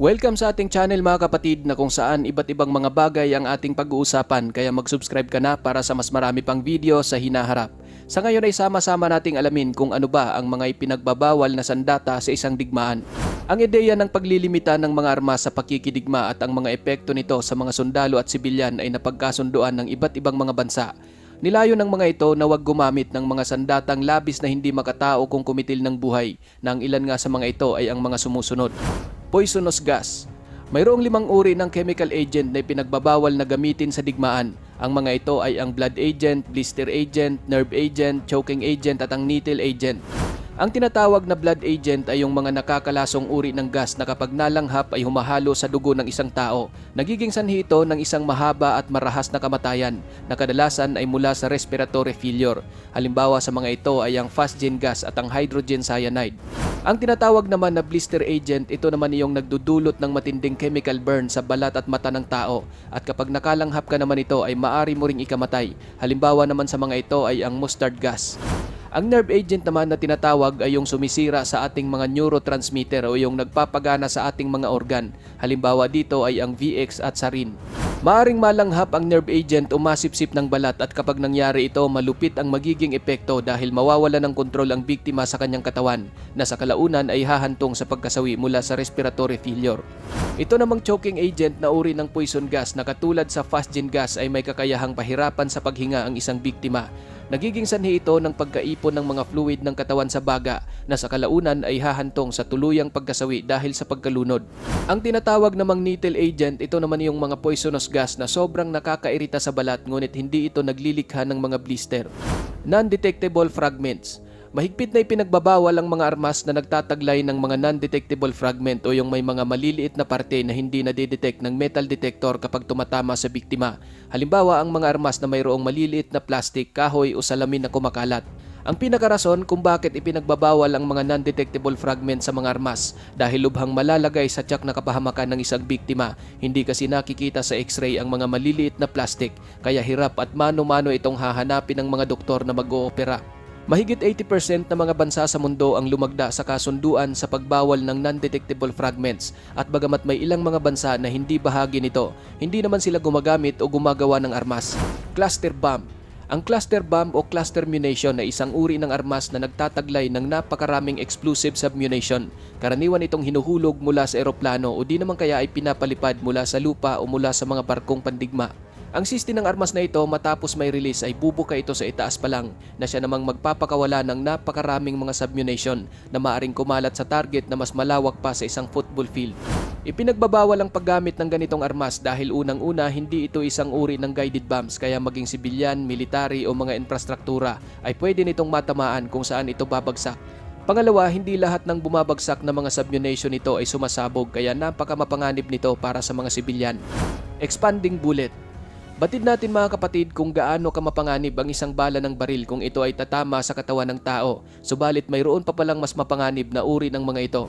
Welcome sa ating channel mga kapatid na kung saan iba't ibang mga bagay ang ating pag-uusapan, kaya mag-subscribe ka na para sa mas marami pang video sa hinaharap. Sa ngayon ay sama-sama nating alamin kung ano ba ang mga ipinagbabawal na sandata sa isang digmaan. Ang ideya ng paglilimita ng mga armas sa pakikidigma at ang mga epekto nito sa mga sundalo at sibilyan ay napagkasunduan ng iba't ibang mga bansa. Nilayo ng mga ito na huwag gumamit ng mga sandatang labis na hindi makatao kung kumitil ng buhay, na ang ilan nga sa mga ito ay ang mga sumusunod. Poisonous gas. Mayroong 5 uri ng chemical agent na ipinagbabawal na gamitin sa digmaan. Ang mga ito ay ang blood agent, blister agent, nerve agent, choking agent at ang needle agent. Ang tinatawag na blood agent ay yung mga nakakalasong uri ng gas na kapag nalanghap ay humahalo sa dugo ng isang tao. Nagiging sanhi ito ng isang mahaba at marahas na kamatayan na kadalasan ay mula sa respiratory failure. Halimbawa sa mga ito ay ang phosgene gas at ang hydrogen cyanide. Ang tinatawag naman na blister agent, ito naman iyong nagdudulot ng matinding chemical burn sa balat at mata ng tao. At kapag nakalanghap ka naman ito ay maaari mo ring ikamatay. Halimbawa naman sa mga ito ay ang mustard gas. Ang nerve agent naman na tinatawag ay yung sumisira sa ating mga neurotransmitter o yung nagpapagana sa ating mga organ. Halimbawa dito ay ang VX at sarin. Maaring malanghap ang nerve agent o masipsip ng balat, at kapag nangyari ito, malupit ang magiging epekto dahil mawawala ng kontrol ang biktima sa kanyang katawan na sa kalaunan ay hahantong sa pagkasawi mula sa respiratory failure. Ito namang choking agent na uri ng poison gas na katulad sa phosgene gas ay may kakayahang pahirapan sa paghinga ang isang biktima. Nagiging sanhi ito ng pagkaipon ng mga fluid ng katawan sa baga na sa kalaunan ay hahantong sa tuluyang pagkasawi dahil sa pagkalunod. Ang tinatawag namang needle agent, ito naman yung mga poisonous gas na sobrang nakakairita sa balat ngunit hindi ito naglilikha ng mga blister. Non-detectable fragments. Mahigpit na ipinagbabawal ang mga armas na nagtataglay ng mga non-detectable fragment o yung may mga maliliit na parte na hindi nadidetect ng metal detector kapag tumatama sa biktima. Halimbawa ang mga armas na mayroong maliliit na plastic, kahoy o salamin na kumakalat. Ang pinakarason kung bakit ipinagbabawal ang mga non-detectable fragment sa mga armas dahil lubhang malalagay sa tiyak na kapahamakan ng isang biktima. Hindi kasi nakikita sa x-ray ang mga maliliit na plastic, kaya hirap at mano-mano itong hahanapin ng mga doktor na mag-oopera. Mahigit 80% ng mga bansa sa mundo ang lumagda sa kasunduan sa pagbawal ng non-detectable fragments, at bagamat may ilang mga bansa na hindi bahagi nito, hindi naman sila gumagamit o gumagawa ng armas. Cluster bomb. Ang cluster bomb o cluster munition ay isang uri ng armas na nagtataglay ng napakaraming explosive submunition. Karaniwan itong hinuhulog mula sa eroplano o di naman kaya ay pinapalipad mula sa lupa o mula sa mga barkong pandigma. Ang sistem ng armas na ito matapos may release ay bubuka ito sa itaas pa lang na siya namang magpapakawala ng napakaraming mga submunition na maaring kumalat sa target na mas malawak pa sa isang football field. Ipinagbabawal ang paggamit ng ganitong armas dahil unang-una hindi ito isang uri ng guided bombs, kaya maging sibilyan, military o mga infrastruktura ay pwede nitong matamaan kung saan ito babagsak. Pangalawa, hindi lahat ng bumabagsak na mga submunition nito ay sumasabog, kaya napakamapanganib nito para sa mga sibilyan. Expanding bullet. Batid natin mga kapatid kung gaano kamapanganib ang isang bala ng baril kung ito ay tatama sa katawan ng tao, subalit mayroon pa palang mas mapanganib na uri ng mga ito.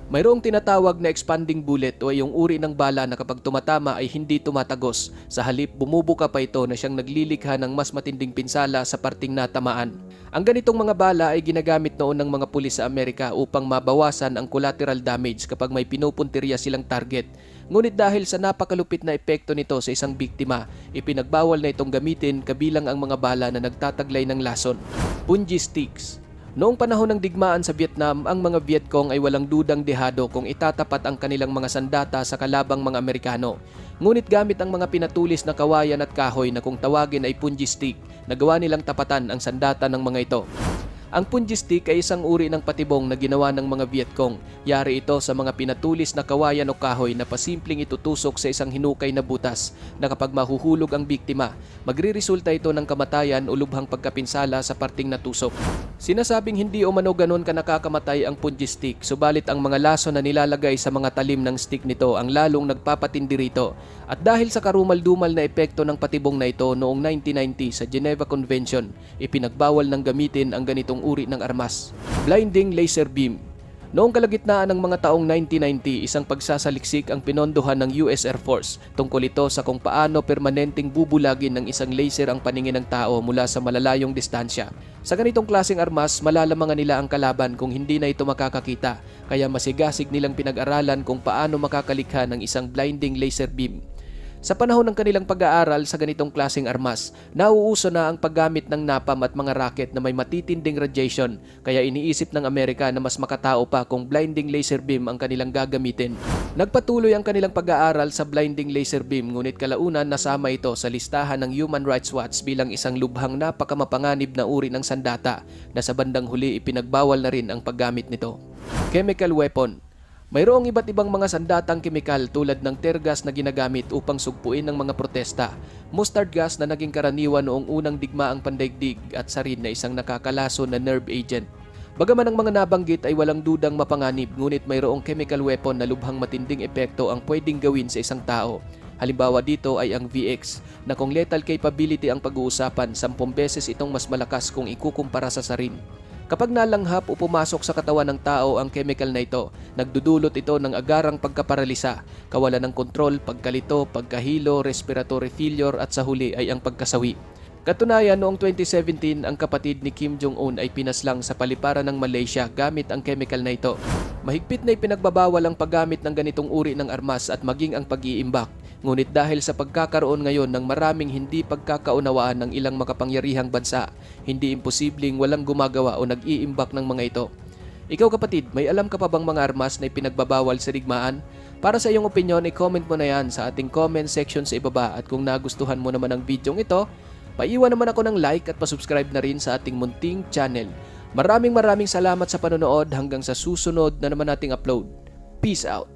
Mayroong tinatawag na expanding bullet o yung uri ng bala na kapag tumatama ay hindi tumatagos. Sa halip, bumubuka pa ito na siyang naglilikha ng mas matinding pinsala sa parting natamaan. Ang ganitong mga bala ay ginagamit noon ng mga pulis sa Amerika upang mabawasan ang collateral damage kapag may pinupuntirya silang target. Ngunit dahil sa napakalupit na epekto nito sa isang biktima, ipinagbawal na itong gamitin kabilang ang mga bala na nagtataglay ng lason. Punji sticks. Noong panahon ng digmaan sa Vietnam, ang mga Vietcong ay walang dudang dehado kung itatapat ang kanilang mga sandata sa kalabang mga Amerikano. Ngunit gamit ang mga pinatulis na kawayan at kahoy na kung tawagin ay punji stick, nagawa nilang tapatan ang sandata ng mga ito. Ang punji stick ay isang uri ng patibong na ginawa ng mga Vietcong. Yari ito sa mga pinatulis na kawayan o kahoy na pasimpleng itutusok sa isang hinukay na butas na kapag mahuhulog ang biktima, magriresulta ito ng kamatayan o lubhang pagkapinsala sa parting natusok. Sinasabing hindi o mano ganon ka nakakamatay ang punji stick, subalit ang mga laso na nilalagay sa mga talim ng stick nito ang lalong nagpapatindi rito. At dahil sa karumal-dumal na epekto ng patibong na ito noong 1990 sa Geneva Convention, ipinagbawal ng gamitin ang ganitong uri ng armas. Blinding laser beam. Noong kalagitnaan ng mga taong 1990, isang pagsasaliksik ang pinondohan ng US Air Force tungkol ito sa kung paano permanenteng bubulagin ng isang laser ang paningin ng tao mula sa malalayong distansya. Sa ganitong klaseng armas, malalamangan nila ang kalaban kung hindi na ito makakakita, kaya masigasig nilang pinag-aralan kung paano makakalikha ng isang blinding laser beam. Sa panahon ng kanilang pag-aaral sa ganitong klaseng armas, nauuso na ang paggamit ng napalm at mga rocket na may matitinding radiation, kaya iniisip ng Amerika na mas makatao pa kung blinding laser beam ang kanilang gagamitin. Nagpatuloy ang kanilang pag-aaral sa blinding laser beam, ngunit kalaunan nasama ito sa listahan ng Human Rights Watch bilang isang lubhang napakamapanganib na uri ng sandata na sa bandang huli ipinagbawal na rin ang paggamit nito. Chemical weapon. Mayroong iba't ibang mga sandatang kemikal tulad ng tear gas na ginagamit upang sugpuin ng mga protesta, mustard gas na naging karaniwan noong unang digmaang pandaigdig at sarin na isang nakakalaso na nerve agent. Bagaman ang mga nabanggit ay walang dudang mapanganib, ngunit mayroong chemical weapon na lubhang matinding epekto ang pwedeng gawin sa isang tao. Halimbawa dito ay ang VX, na kung lethal capability ang pag-uusapan, 10 beses itong mas malakas kung ikukumpara sa sarin. Kapag nalanghap o pumasok sa katawan ng tao ang chemical na ito, nagdudulot ito ng agarang pagkaparalisa, kawalan ng kontrol, pagkalito, pagkahilo, respiratory failure at sa huli ay ang pagkasawi. Katunayan, noong 2017, ang kapatid ni Kim Jong-un ay pinaslang sa paliparan ng Malaysia gamit ang chemical na ito. Mahigpit na ipinagbabawal ang paggamit ng ganitong uri ng armas at maging ang pag-iimbak. Ngunit dahil sa pagkakaroon ngayon ng maraming hindi pagkakaunawaan ng ilang makapangyarihang bansa, hindi imposibleng walang gumagawa o nag-iimbak ng mga ito. Ikaw kapatid, may alam ka pa bang mga armas na ipinagbabawal sa digmaan? Para sa iyong opinion, i-comment mo na yan sa ating comment section sa ibaba, at kung nagustuhan mo naman ang videong ito, paiwan naman ako ng like at pasubscribe na rin sa ating munting channel. Maraming salamat sa panonood, hanggang sa susunod na naman nating upload. Peace out!